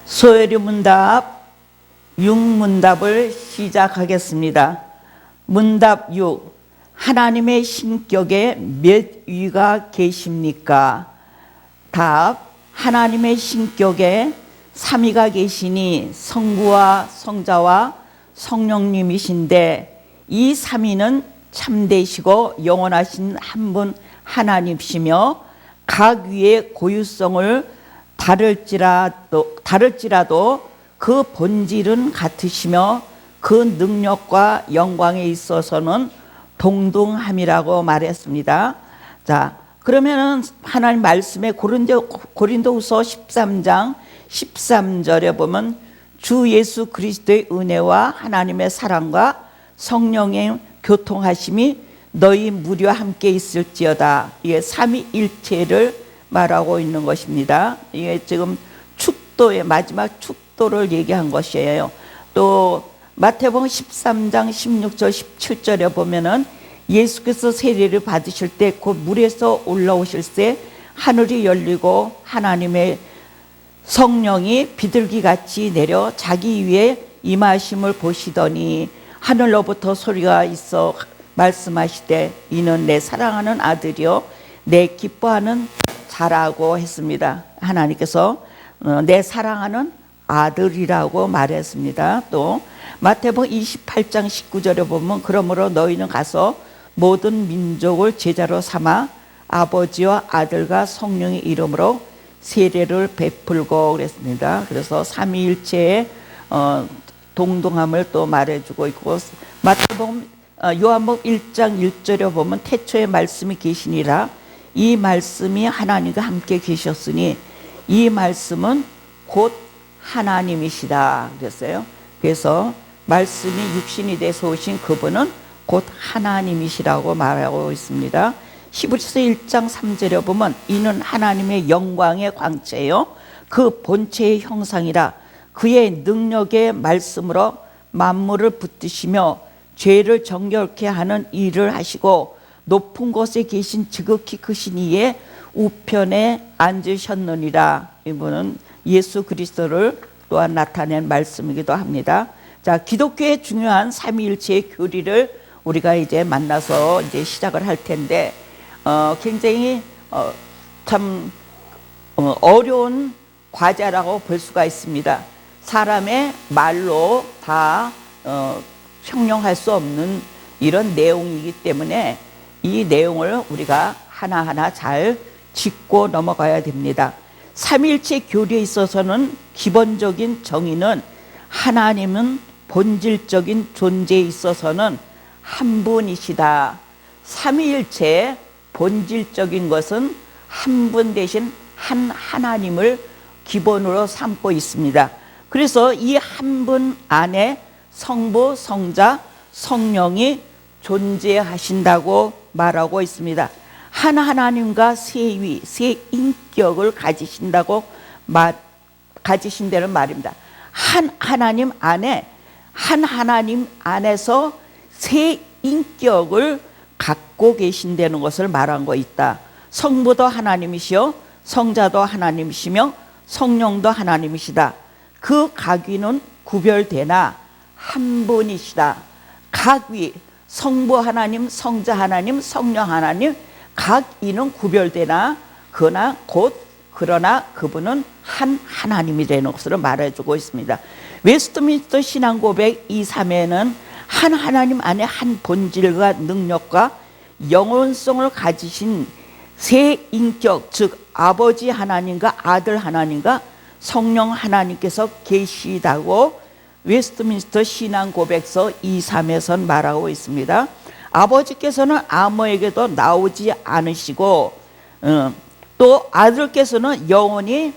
소요리 문답 6문답을 시작하겠습니다. 문답 6. 하나님의 신격에 몇 위가 계십니까? 답. 하나님의 신격에 3위가 계시니 성부와 성자와 성령님이신데 이 3위는 참되시고 영원하신 한 분 하나님이시며 각 위의 고유성을 다를지라도 그 본질은 같으시며 그 능력과 영광에 있어서는 동등함이라고 말했습니다. 자, 그러면은 하나님 말씀에 고린도후서 13장 13절에 보면 주 예수 그리스도의 은혜와 하나님의 사랑과 성령의 교통하심이 너희 무리와 함께 있을지어다. 이게 삼위일체를 말하고 있는 것입니다. 이게 지금 축도의 마지막 축도를 얘기한 것이에요. 또 마태복음 13장 16절 17절에 보면은 예수께서 세례를 받으실 때 곧 물에서 올라오실 때 하늘이 열리고 하나님의 성령이 비둘기같이 내려 자기 위에 임하심을 보시더니 하늘로부터 소리가 있어 말씀하시되 이는 내 사랑하는 아들이요 내 기뻐하는 자라고 했습니다. 하나님께서 내 사랑하는 아들이라고 말했습니다. 또 마태복음 28장 19절에 보면 그러므로 너희는 가서 모든 민족을 제자로 삼아 아버지와 아들과 성령의 이름으로 세례를 베풀고 그랬습니다. 그래서 삼위일체의 동등함을 또 말해주고 있고 마태복음 요한복음 1장 1절에 보면 태초에 말씀이 계시니라 이 말씀이 하나님과 함께 계셨으니 이 말씀은 곧 하나님이시다 그랬어요. 그래서 말씀이 육신이 돼서 오신 그분은 곧 하나님이시라고 말하고 있습니다. 히브리서 1장 3절에 보면 이는 하나님의 영광의 광채요 그 본체의 형상이라 그의 능력의 말씀으로 만물을 붙드시며 죄를 정결케 하는 일을 하시고 높은 곳에 계신 지극히 크신 이의 우편에 앉으셨느니라. 이분은 예수 그리스도를 또한 나타낸 말씀이기도 합니다. 자, 기독교의 중요한 삼위일체의 교리를 우리가 이제 만나서 이제 시작을 할 텐데 굉장히 참 어려운 과제라고 볼 수가 있습니다. 사람의 말로 다 형용할 수 없는 이런 내용이기 때문에 이 내용을 우리가 하나하나 잘 짚고 넘어가야 됩니다. 삼위일체 교리에 있어서는 기본적인 정의는 하나님은 본질적인 존재에 있어서는 한 분이시다. 삼위일체의 본질적인 것은 한 분 대신 한 하나님을 기본으로 삼고 있습니다. 그래서 이 한 분 안에 성부, 성자, 성령이 존재하신다고 말하고 있습니다. 한 하나님과 세 위, 세 인격을 가지신다는 말입니다. 한 하나님 안에서 세 인격을 갖고 계신다는 것을 말한 거 있다. 성부도 하나님이시요 성자도 하나님이시며 성령도 하나님이시다. 그 각위는 구별되나 한 분이시다. 각위, 성부 하나님, 성자 하나님, 성령 하나님 각 이는 구별되나 그러나 그분은 한 하나님이 되는 것으로 말해주고 있습니다. 웨스트민스터 신앙고백 2.3에는 한 하나님 안에 한 본질과 능력과 영혼성을 가지신 세 인격, 즉 아버지 하나님과 아들 하나님과 성령 하나님께서 계시다고 웨스트민스터 신앙고백서 2.3에선 말하고 있습니다. 아버지께서는 아무에게도 나오지 않으시고 또 아들께서는 영원히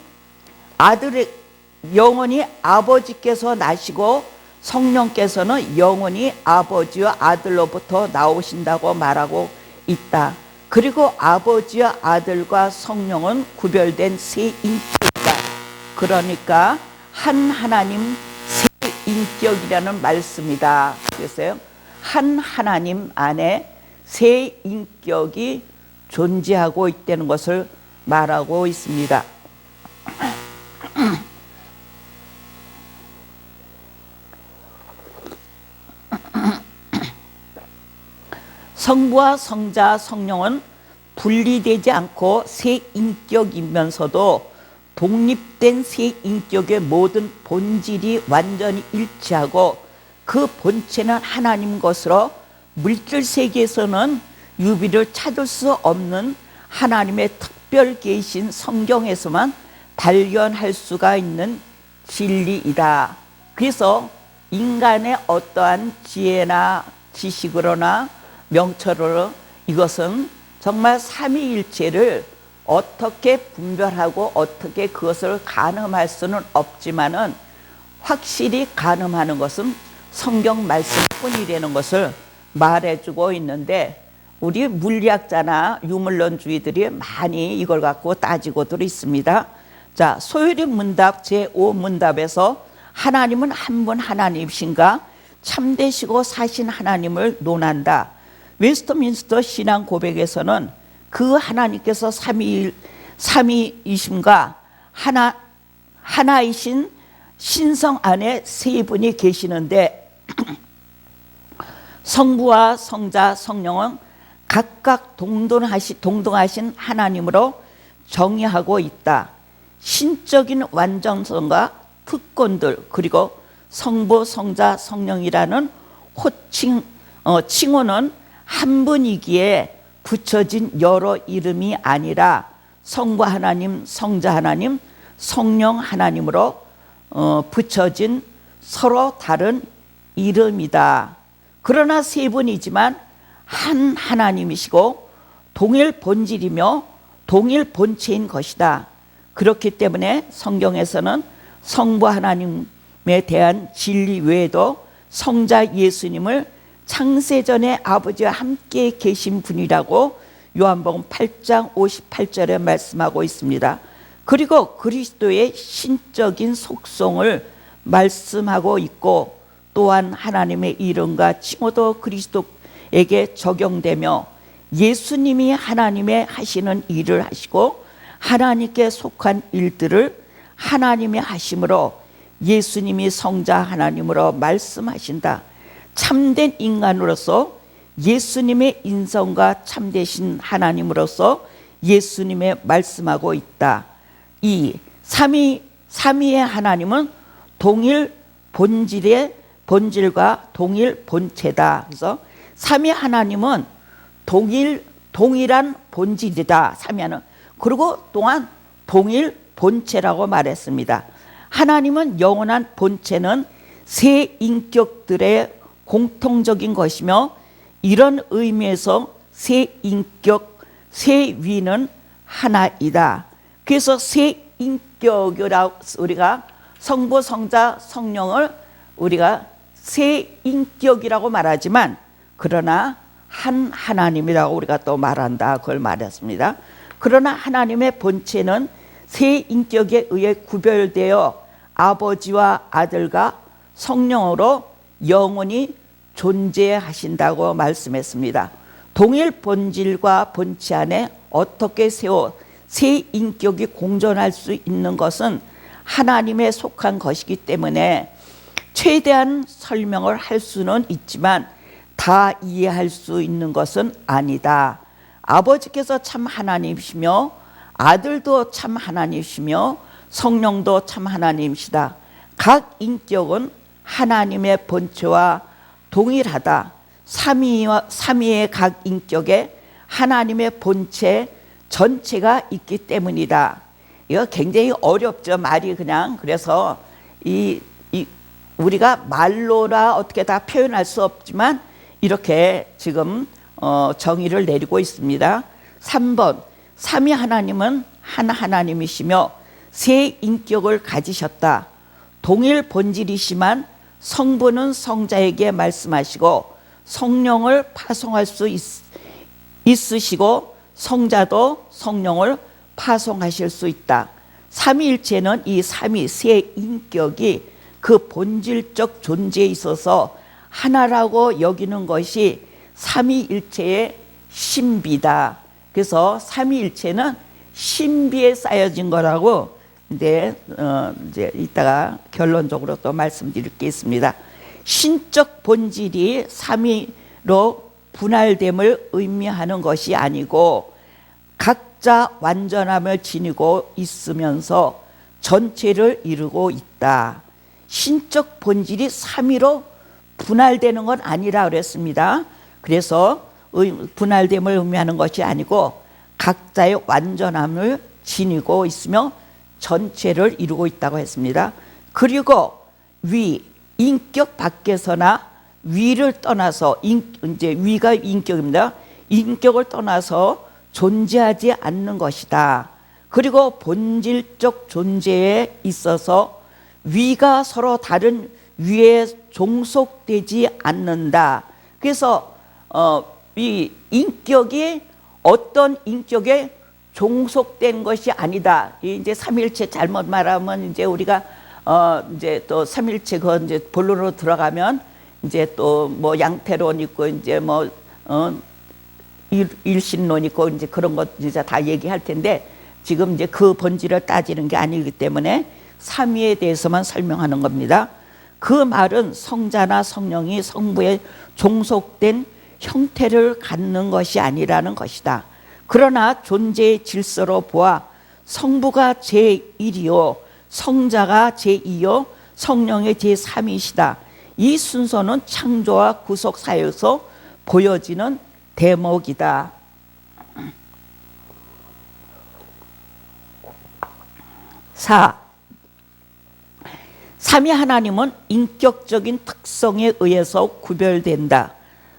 아버지께서 나시고 성령께서는 영원히 아버지와 아들로부터 나오신다고 말하고 있다. 그리고 아버지와 아들과 성령은 구별된 세 인격이다. 그러니까 한 하나님 세 인격이라는 말씀이다. 그랬어요. 한 하나님 안에 세 인격이 존재하고 있다는 것을 말하고 있습니다. 성부와 성자, 성령은 분리되지 않고 세 인격이면서도 독립된 세 인격의 모든 본질이 완전히 일치하고 그 본체는 하나님 것으로 물질 세계에서는 유비를 찾을 수 없는 하나님의 특별 계신 성경에서만 발견할 수가 있는 진리이다. 그래서 인간의 어떠한 지혜나 지식으로나 명철으로 이것은 정말 삼위일체를 어떻게 분별하고 어떻게 그것을 가늠할 수는 없지만은 확실히 가늠하는 것은 성경 말씀뿐이라는 것을 말해주고 있는데, 우리 물리학자나 유물론주의들이 많이 이걸 갖고 따지고들 있습니다. 자, 소요리 문답 제5문답에서 하나님은 한 분 하나님이신가, 참되시고 사신 하나님을 논한다. 웨스트민스터 신앙 고백에서는 그 하나님께서 삼위이심과 하나이신 신성 안에 세 분이 계시는데 성부와 성자, 성령은 각각 동등하신 하나님으로 정의하고 있다. 신적인 완전성과 특권들, 그리고 성부, 성자, 성령이라는 칭호는 한 분이기에 붙여진 여러 이름이 아니라 성부 하나님, 성자 하나님, 성령 하나님으로 붙여진 서로 다른 이름이다. 그러나 세 분이지만 한 하나님이시고 동일 본질이며 동일 본체인 것이다. 그렇기 때문에 성경에서는 성부 하나님에 대한 진리 외에도 성자 예수님을 창세전에 아버지와 함께 계신 분이라고 요한복음 8장 58절에 말씀하고 있습니다. 그리고 그리스도의 신적인 속성을 말씀하고 있고, 또한 하나님의 이름과 칭호도 그리스도에게 적용되며 예수님이 하나님의 하시는 일을 하시고 하나님께 속한 일들을 하나님이 하심으로 예수님이 성자 하나님으로 말씀하신다. 참된 인간으로서 예수님의 인성과 참되신 하나님으로서 예수님의 말씀하고 있다. 이 삼위의 하나님은 동일 본질과 동일 본체다. 그래서 삼위 하나님은 동일한 본질이다. 삼위 하나님. 그리고 또한 동일 본체라고 말했습니다. 하나님은 영원한 본체는 세 인격들의 공통적인 것이며, 이런 의미에서 세 인격, 세 위는 하나이다. 그래서 세 인격이라고 우리가 성부, 성자, 성령을 우리가 세 인격이라고 말하지만, 그러나 한 하나님이라고 우리가 또 말한다. 그걸 말했습니다. 그러나 하나님의 본체는 세 인격에 의해 구별되어 아버지와 아들과 성령으로 영원히 존재하신다고 말씀했습니다. 동일 본질과 본체 안에 어떻게 세 인격이 공존할 수 있는 것은 하나님에 속한 것이기 때문에 최대한 설명을 할 수는 있지만 다 이해할 수 있는 것은 아니다. 아버지께서 참 하나님이시며 아들도 참 하나님이시며 성령도 참 하나님이시다. 각 인격은 하나님의 본체와 동일하다. 삼위의 각 인격에 하나님의 본체 전체가 있기 때문이다. 이거 굉장히 어렵죠. 말이 그냥. 그래서 우리가 말로라 어떻게 다 표현할 수 없지만 이렇게 지금 정의를 내리고 있습니다. 3번, 삼위 하나님은 한 하나님이시며 세 인격을 가지셨다. 동일 본질이시만 성부는 성자에게 말씀하시고 성령을 파송할 수 있으시고 성자도 성령을 파송하실 수 있다. 삼위일체는 이 세 인격이 그 본질적 존재에 있어서 하나라고 여기는 것이 삼위일체의 신비다. 그래서 삼위일체는 신비에 쌓여진 거라고 이제 이따가 결론적으로 또 말씀드릴 게 있습니다. 신적 본질이 삼위로 분할됨을 의미하는 것이 아니고 각자 완전함을 지니고 있으면서 전체를 이루고 있다. 신적 본질이 삼위로 분할되는 건 아니라 그랬습니다. 그래서 분할됨을 의미하는 것이 아니고 각자의 완전함을 지니고 있으며 전체를 이루고 있다고 했습니다. 그리고 인격 밖에서나 위를 떠나서 이제 위가 인격입니다. 인격을 떠나서 존재하지 않는 것이다. 그리고 본질적 존재에 있어서 위가 서로 다른 위에 종속되지 않는다. 그래서 이 인격이 어떤 인격에 종속된 것이 아니다. 이제 삼일체 잘못 말하면 이제 우리가 이제 또 삼일체 그 이제 본론으로 들어가면 이제 또 뭐 양태론 있고 이제 뭐 일신론 있고 이제 그런 것 이제 다 얘기할 텐데 지금 이제 그 본질을 따지는 게 아니기 때문에 삼위에 대해서만 설명하는 겁니다. 그 말은 성자나 성령이 성부에 종속된 형태를 갖는 것이 아니라는 것이다. 그러나 존재의 질서로 보아 성부가 제1이요 성자가 제2요 성령의 제3이시다. 이 순서는 창조와 구속 사이에서 보여지는 대목이다. 4. 삼위 하나님은 인격적인 특성에 의해서 구별된다.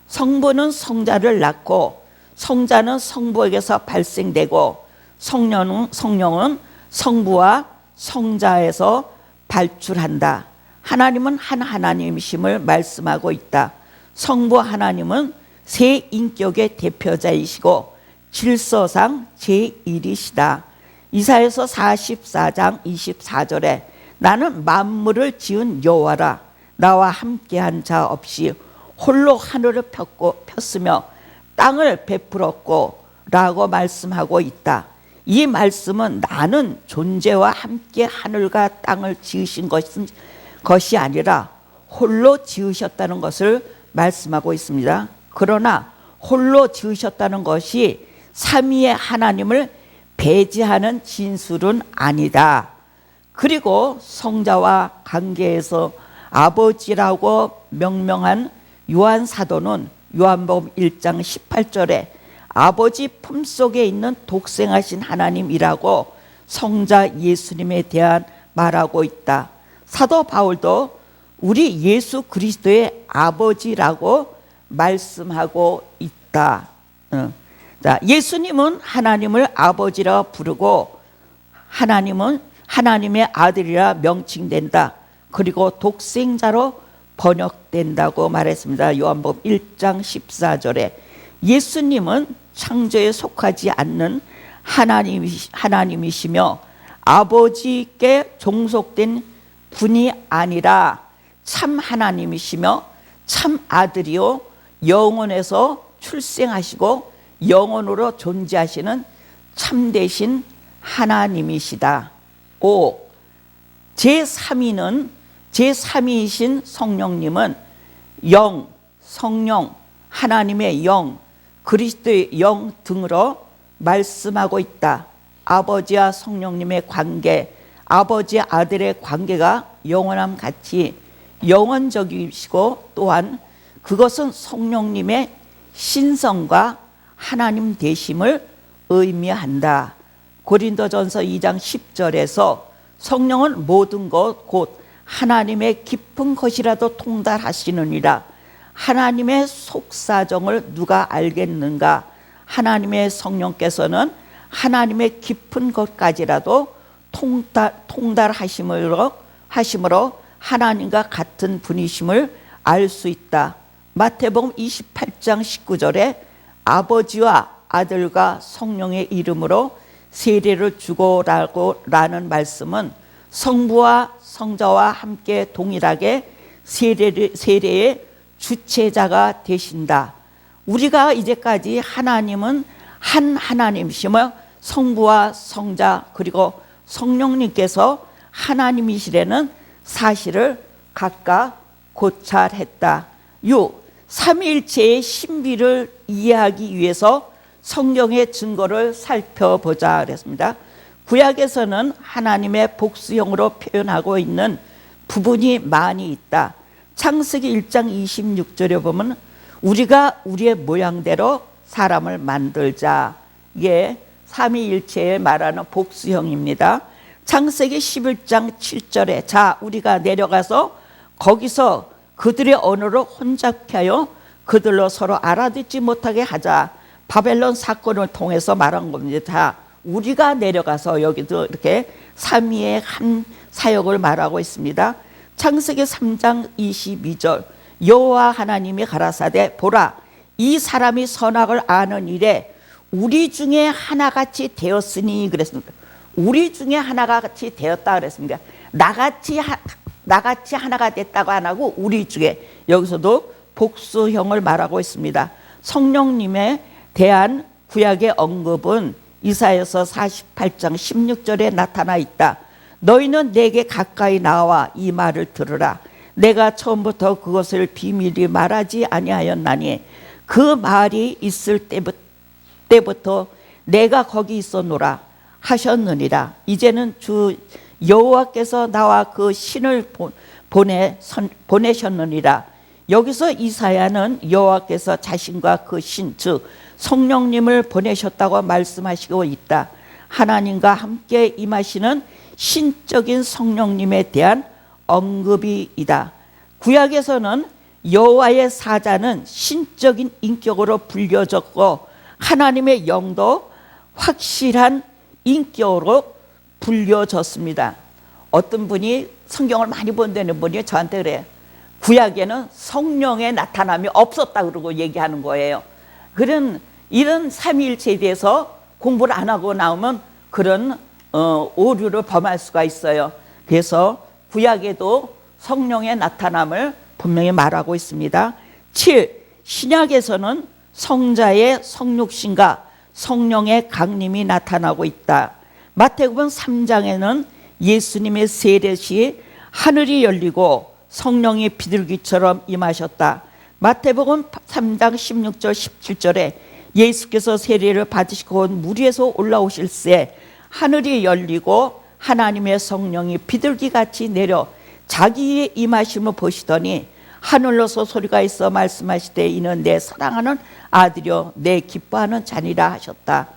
성부는 성자를 낳고 성자는 성부에게서 발생되고 성령은 성부와 성자에서 발출한다. 하나님은 한 하나님이심을 말씀하고 있다. 성부 하나님은 세 인격의 대표자이시고 질서상 제1이시다. 이사야서 44장 24절에 나는 만물을 지은 여호와라. 나와 함께한 자 없이 홀로 하늘을 폈으며 땅을 베풀었고 라고 말씀하고 있다. 이 말씀은 나는 존재와 함께 하늘과 땅을 지으신 것이 아니라 홀로 지으셨다는 것을 말씀하고 있습니다. 그러나 홀로 지으셨다는 것이 삼위의 하나님을 배제하는 진술은 아니다. 그리고 성자와 관계에서 아버지라고 명명한 요한 사도는 요한복음 1장 18절에 아버지 품속에 있는 독생하신 하나님이라고 성자 예수님에 대한 말하고 있다. 사도 바울도 우리 예수 그리스도의 아버지라고 말씀하고 있다. 자, 예수님은 하나님을 아버지라 부르고 하나님은 하나님의 아들이라 명칭된다. 그리고 독생자로 번역된다고 말했습니다. 요한복음 1장 14절에 예수님은 창조에 속하지 않는 하나님이시며 아버지께 종속된 분이 아니라 참 하나님이시며 참 아들이요 영원에서 출생하시고 영원으로 존재하시는 참되신 하나님이시다. 5. 제3위이신 성령님은 영, 성령, 하나님의 영, 그리스도의 영 등으로 말씀하고 있다. 아버지와 성령님의 관계, 아버지와 아들의 관계가 영원함 같이 영원적이시고 또한 그것은 성령님의 신성과 하나님 되심을 의미한다. 고린도전서 2장 10절에서 성령은 모든 것 곧 하나님의 깊은 것이라도 통달하시느니라. 하나님의 속사정을 누가 알겠는가? 하나님의 성령께서는 하나님의 깊은 것까지라도 통달하심으로 하나님과 같은 분이심을 알 수 있다. 마태복음 28장 19절에 아버지와 아들과 성령의 이름으로 세례를 주고라고 라는 말씀은 성부와 성자와 함께 동일하게 세례의 주체자가 되신다. 우리가 이제까지 하나님은 한 하나님이시며 성부와 성자 그리고 성령님께서 하나님이시라는 사실을 각각 고찰했다. 6. 삼위일체의 신비를 이해하기 위해서 성경의 증거를 살펴보자 그랬습니다. 구약에서는 하나님의 복수형으로 표현하고 있는 부분이 많이 있다. 창세기 1장 26절에 보면 우리가 우리의 모양대로 사람을 만들자. 이게 삼위일체에 말하는 복수형입니다. 창세기 11장 7절에 자 우리가 내려가서 거기서 그들의 언어를 혼잡케 하여 그들로 서로 알아듣지 못하게 하자. 바벨론 사건을 통해서 말한 겁니다. 자 우리가 내려가서 여기도 이렇게 삼위의 한 사역을 말하고 있습니다. 창세기 3장 22절 여호와 하나님이 가라사대 보라 이 사람이 선악을 아는 일에 우리 중에 하나같이 되었으니 그랬습니다. 우리 중에 하나가 같이 되었다 그랬습니다. 나같이 하나가 됐다고 안 하고 우리 중에 여기서도 복수형을 말하고 있습니다. 성령님에 대한 구약의 언급은 이사야서 48장 16절에 나타나 있다. 너희는 내게 가까이 나와 이 말을 들으라. 내가 처음부터 그것을 비밀히 말하지 아니하였나니 그 말이 있을 때부터 내가 거기 있었노라 하셨느니라. 이제는 주 여호와께서 나와 그 신을 보내셨느니라. 여기서 이사야는 여호와께서 자신과 그 신 즉 성령님을 보내셨다고 말씀하시고 있다. 하나님과 함께 임하시는 신적인 성령님에 대한 언급이다. 구약에서는 여호와의 사자는 신적인 인격으로 불려졌고 하나님의 영도 확실한 인격으로 불려졌습니다. 어떤 분이 성경을 많이 본다는 분이 저한테 그래요. 구약에는 성령의 나타남이 없었다 그러고 얘기하는 거예요. 그런 이런 삼위일체에 대해서 공부를 안 하고 나오면 그런 오류를 범할 수가 있어요. 그래서 구약에도 성령의 나타남을 분명히 말하고 있습니다. 7. 신약에서는 성자의 성육신과 성령의 강림이 나타나고 있다. 마태복음 3장에는 예수님의 세례시 하늘이 열리고 성령이 비둘기처럼 임하셨다. 마태복음 3장 16절 17절에 예수께서 세례를 받으시고 물 위에서 올라오실새 하늘이 열리고 하나님의 성령이 비둘기같이 내려 자기의 임하심을 보시더니 하늘로서 소리가 있어 말씀하시되 이는 내 사랑하는 아들이요 내 기뻐하는 자니라 하셨다.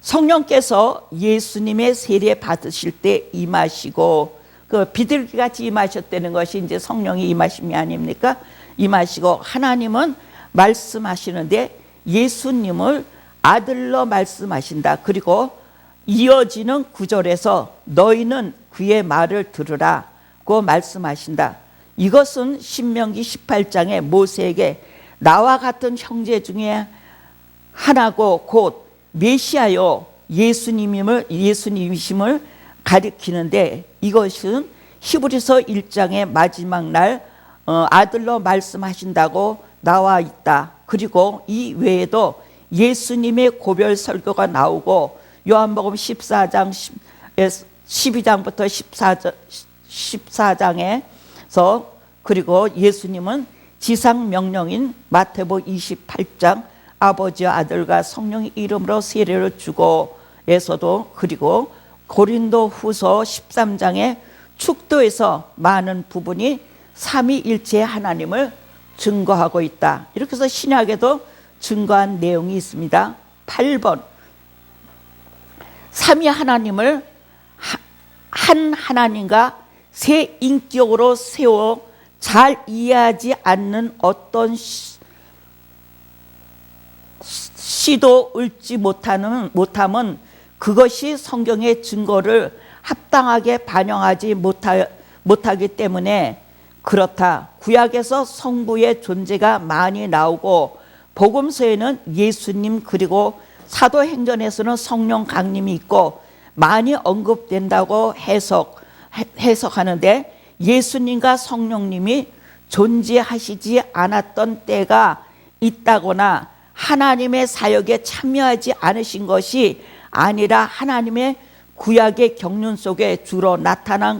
성령께서 예수님의 세례 받으실 때 임하시고 그 비둘기같이 임하셨다는 것이 이제 성령이 임하심이 아닙니까? 임하시고 하나님은 말씀하시는데 예수님을 아들로 말씀하신다. 그리고 이어지는 구절에서 너희는 그의 말을 들으라고 말씀하신다. 이것은 신명기 18장에 모세에게 나와 같은 형제 중에 하나고 곧 메시아요 예수님이심을 가리키는데 이것은 히브리서 1장의 마지막 날 아들로 말씀하신다고 나와 있다. 그리고 이 외에도 예수님의 고별 설교가 나오고 요한복음 14장 12장부터 14장에서 그리고 예수님은 지상 명령인 마태복음 28장 아버지와 아들과 성령의 이름으로 세례를 주고 에서도 그리고 고린도 후서 13장의 축도에서 많은 부분이 삼위일체의 하나님을 증거하고 있다. 이렇게 해서 신약에도 증거한 내용이 있습니다. 8번 삼위 하나님을 한 하나님과 세 인격으로 세워 잘 이해하지 않는 어떤 시도 읊지 못함은 그것이 성경의 증거를 합당하게 반영하지 못하기 때문에 그렇다. 구약에서 성부의 존재가 많이 나오고 복음서에는 예수님 그리고 사도행전에서는 성령 강림이 있고 많이 언급된다고 해석하는데 예수님과 성령님이 존재하시지 않았던 때가 있다거나 하나님의 사역에 참여하지 않으신 것이 아니라 하나님의 구약의 경륜 속에 주로 나타난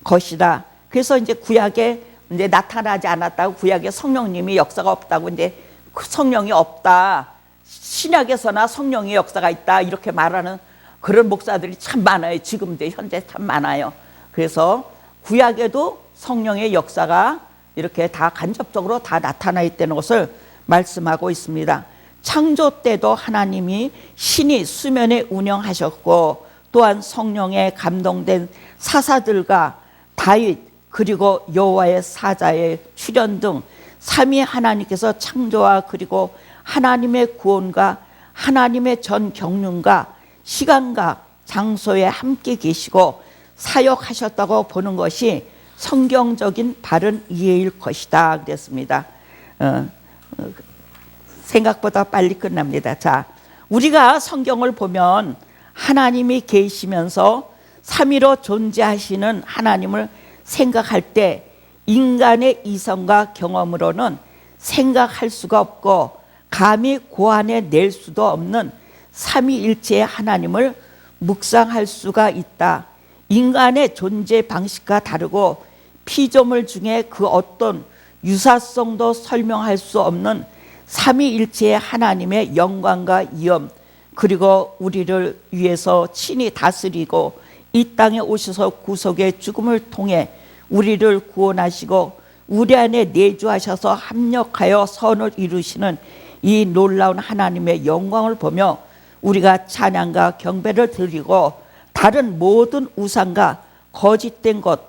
것이다. 그래서 이제 구약의 이제 나타나지 않았다고, 구약에 성령님이 역사가 없다고, 이제 성령이 없다, 신약에서나 성령의 역사가 있다, 이렇게 말하는 그런 목사들이 참 많아요. 지금도 현재 참 많아요. 그래서 구약에도 성령의 역사가 이렇게 다 간접적으로 다 나타나 있다는 것을 말씀하고 있습니다. 창조 때도 하나님이 신이 수면에 운영하셨고, 또한 성령에 감동된 사사들과 다윗 그리고 여호와의 사자의 출현 등 삼위 하나님께서 창조와 그리고 하나님의 구원과 하나님의 전 경륜과 시간과 장소에 함께 계시고 사역하셨다고 보는 것이 성경적인 바른 이해일 것이다 그랬습니다. 생각보다 빨리 끝납니다. 자, 우리가 성경을 보면 하나님이 계시면서 삼위로 존재하시는 하나님을 생각할 때 인간의 이성과 경험으로는 생각할 수가 없고 감히 고안해 낼 수도 없는 삼위일체의 하나님을 묵상할 수가 있다. 인간의 존재 방식과 다르고 피조물 중에 그 어떤 유사성도 설명할 수 없는 삼위일체의 하나님의 영광과 위엄, 그리고 우리를 위해서 친히 다스리고 이 땅에 오셔서 구속의 죽음을 통해 우리를 구원하시고 우리 안에 내주하셔서 합력하여 선을 이루시는 이 놀라운 하나님의 영광을 보며 우리가 찬양과 경배를 드리고 다른 모든 우상과 거짓된 것,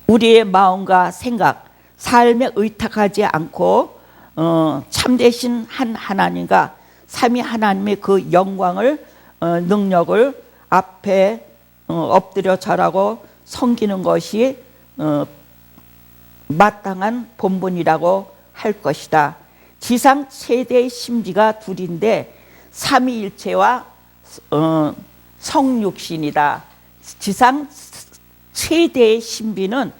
우리의 마음과 생각, 삶에 의탁하지 않고 참되신 한 하나님과 삼위 하나님의 그 영광을 능력을 앞에 엎드려 절하고 섬기는 것이 마땅한 본분이라고 할 것이다. 지상 최대의 신비가 둘인데 삼위일체와 성육신이다. 지상 최대의 신비는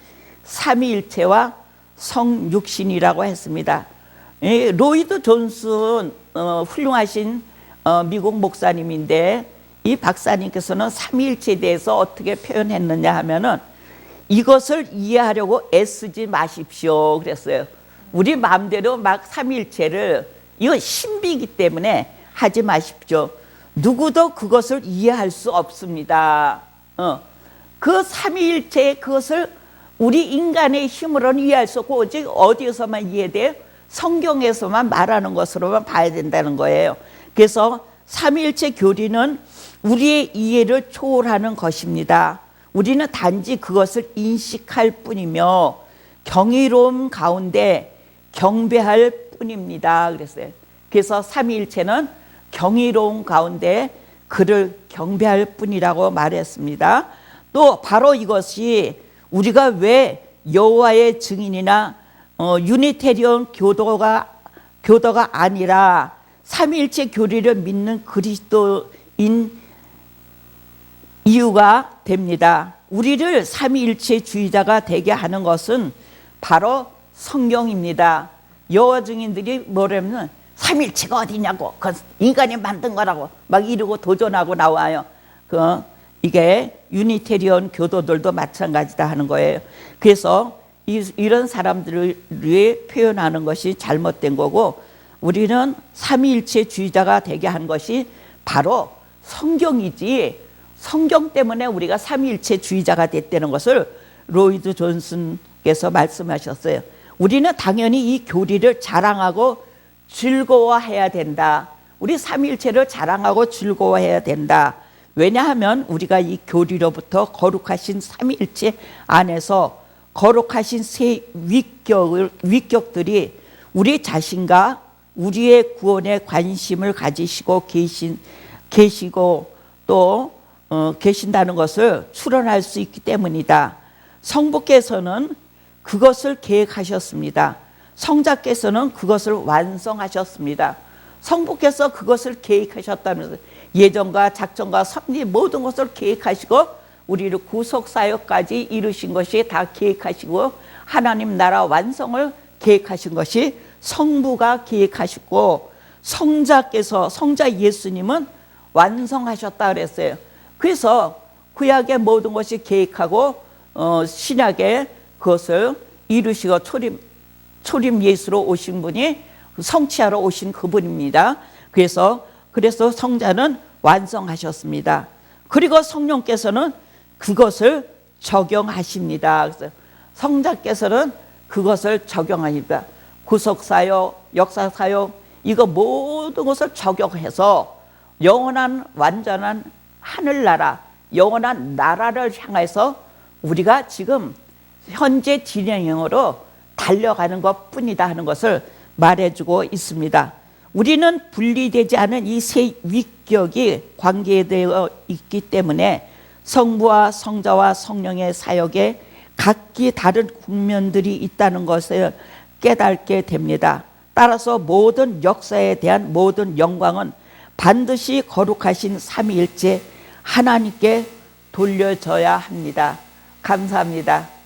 삼위일체와 성육신이라고 했습니다. 로이드 존슨 훌륭하신 미국 목사님인데, 이 박사님께서는 삼위일체에 대해서 어떻게 표현했느냐 하면은 이것을 이해하려고 애쓰지 마십시오 그랬어요. 우리 마음대로 막 삼위일체를, 이거 신비이기 때문에 하지 마십시오. 누구도 그것을 이해할 수 없습니다. 그 삼위일체의 그것을 우리 인간의 힘으로는 이해할 수 없고 오직 어디에서만 이해돼요? 성경에서만 말하는 것으로만 봐야 된다는 거예요. 그래서 삼위일체 교리는 우리의 이해를 초월하는 것입니다. 우리는 단지 그것을 인식할 뿐이며 경이로움 가운데 경배할 뿐입니다 그랬어요. 그래서 삼위일체는 경이로움 가운데 그를 경배할 뿐이라고 말했습니다. 또 바로 이것이 우리가 왜 여호와의 증인이나 유니테리온 교도가 아니라 삼위일체 교리를 믿는 그리스도인 이유가 됩니다. 우리를 삼위일체주의자가 되게 하는 것은 바로 성경입니다. 여호와 증인들이 뭐라면 삼위일체가 어디냐고, 그건 인간이 만든 거라고 막 이러고 도전하고 나와요. 이게 유니테리온 교도들도 마찬가지다 하는 거예요. 그래서 이런 사람들이 표현하는 것이 잘못된 거고, 우리는 삼위일체주의자가 되게 한 것이 바로 성경이지, 성경 때문에 우리가 삼위일체주의자가 됐다는 것을 로이드 존슨께서 말씀하셨어요. 우리는 당연히 이 교리를 자랑하고 즐거워해야 된다. 우리 삼위일체를 자랑하고 즐거워해야 된다. 왜냐하면 우리가 이 교리로부터 거룩하신 삼위일체 안에서 거룩하신 세 위격들이 우리 자신과 우리의 구원에 관심을 가지시고 계시고 또 계신다는 것을 추론할 수 있기 때문이다. 성부께서는 그것을 계획하셨습니다. 성자께서는 그것을 완성하셨습니다. 성부께서 그것을 계획하셨다면서 예정과 작정과 섭리 모든 것을 계획하시고 우리를 구속사역까지 이루신 것이 다 계획하시고 하나님 나라 완성을 계획하신 것이 성부가 계획하시고 성자 예수님은 완성하셨다 그랬어요. 그래서 구약의 모든 것이 계획하고 신약에 그것을 이루시고 초림 예수로 오신 분이 성취하러 오신 그분입니다. 그래서 성자는 완성하셨습니다. 그리고 성령께서는 그것을 적용하십니다. 그래서 성자께서는 그것을 적용합니다. 구속사역, 역사사역, 이거 모든 것을 적용해서 영원한 완전한 하늘나라, 영원한 나라를 향해서 우리가 지금 현재 진행형으로 달려가는 것 뿐이다 하는 것을 말해주고 있습니다. 우리는 분리되지 않은 이 세 위격이 관계되어 있기 때문에 성부와 성자와 성령의 사역에 각기 다른 국면들이 있다는 것을 깨닫게 됩니다. 따라서 모든 역사에 대한 모든 영광은 반드시 거룩하신 삼위일체 하나님께 돌려져야 합니다. 감사합니다.